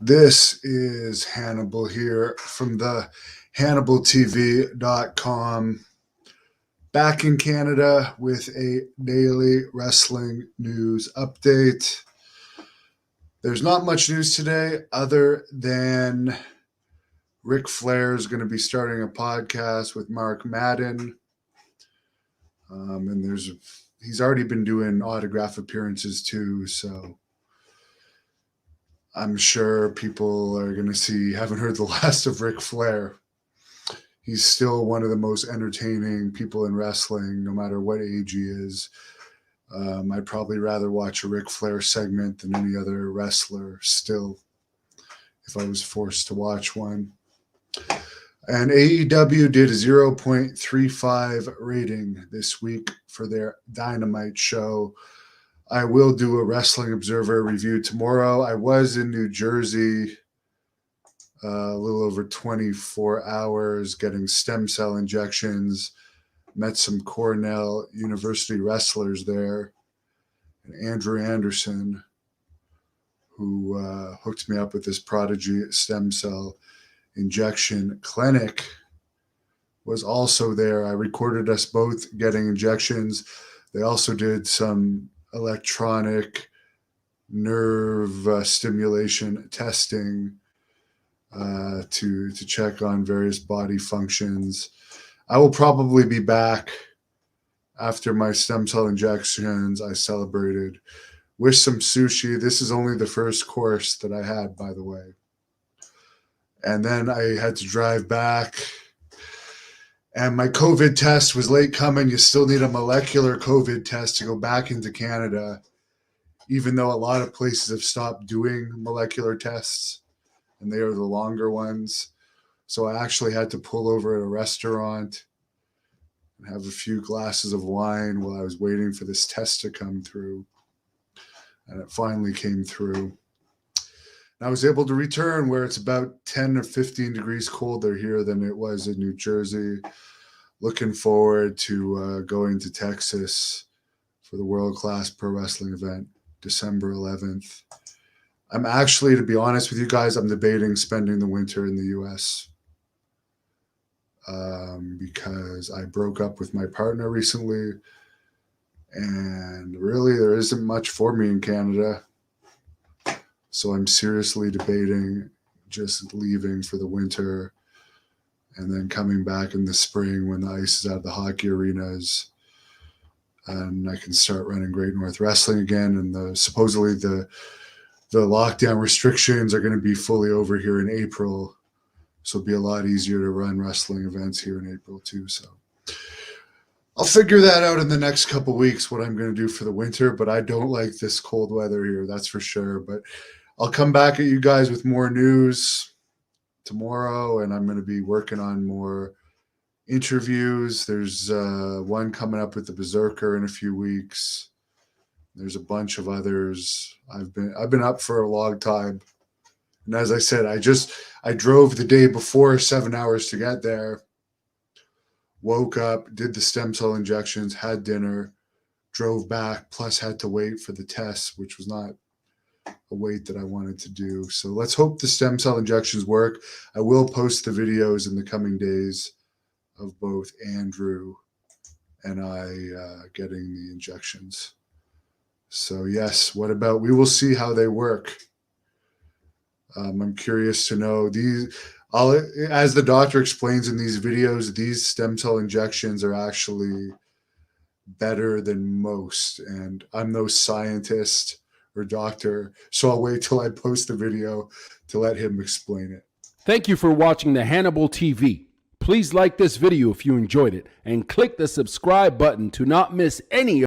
This is Hannibal here from the HannibalTV.com. Back in Canada with a daily wrestling news update. There's not much news today other than Ric Flair is going to be starting a podcast with Mark Madden. And he's already been doing autograph appearances too, so I'm sure people are going to haven't heard the last of Ric Flair. He's still one of the most entertaining people in wrestling, no matter what age he is. I'd probably rather watch a Ric Flair segment than any other wrestler still, if I was forced to watch one. And AEW did a 0.35 rating this week for their Dynamite show. I will do a Wrestling Observer review tomorrow. I was in New Jersey a little over 24 hours getting stem cell injections. Met some Cornell University wrestlers there. And Andrew Anderson, who hooked me up with this Prodigy stem cell injection clinic, was also there. I recorded us both getting injections. They also did some electronic nerve stimulation testing to check on various body functions. I will probably be back after my stem cell injections. I celebrated with some sushi. This is only the first course that I had, by the way. And then I had to drive back. And my COVID test was late coming. You still need a molecular COVID test to go back into Canada, even though a lot of places have stopped doing molecular tests, and they are the longer ones. So I actually had to pull over at a restaurant and have a few glasses of wine while I was waiting for this test to come through. And it finally came through. And I was able to return where it's about 10 or 15 degrees colder here than it was in New Jersey. Looking forward to going to Texas for the World Class Pro Wrestling event, December 11th. I'm actually, to be honest with you guys, I'm debating spending the winter in the U.S. Because I broke up with my partner recently, and really there isn't much for me in Canada. So I'm seriously debating just leaving for the winter and then coming back in the spring when the ice is out of the hockey arenas and I can start running Great North Wrestling again. And supposedly the lockdown restrictions are going to be fully over here in April. So it'll be a lot easier to run wrestling events here in April too. So I'll figure that out in the next couple of weeks, what I'm going to do for the winter, but I don't like this cold weather here. That's for sure. But I'll come back at you guys with more news tomorrow, and I'm going to be working on more interviews. There's one coming up with the Berserker in a few weeks. There's a bunch of others. I've been up for a long time. And as I said, I drove the day before 7 hours to get there, woke up, did the stem cell injections, had dinner, drove back, plus had to wait for the test, which was not a wait that I wanted to do. So let's hope the stem cell injections work. I will post the videos in the coming days of both Andrew and I getting the injections. So yes, we will see how they work. I'm curious to know as the doctor explains in these videos, these stem cell injections are actually better than most. And I'm no scientist or doctor, so I'll wait till I post the video to let him explain it. Thank you for watching the Hannibal TV. Please like this video if you enjoyed it and click the subscribe button to not miss any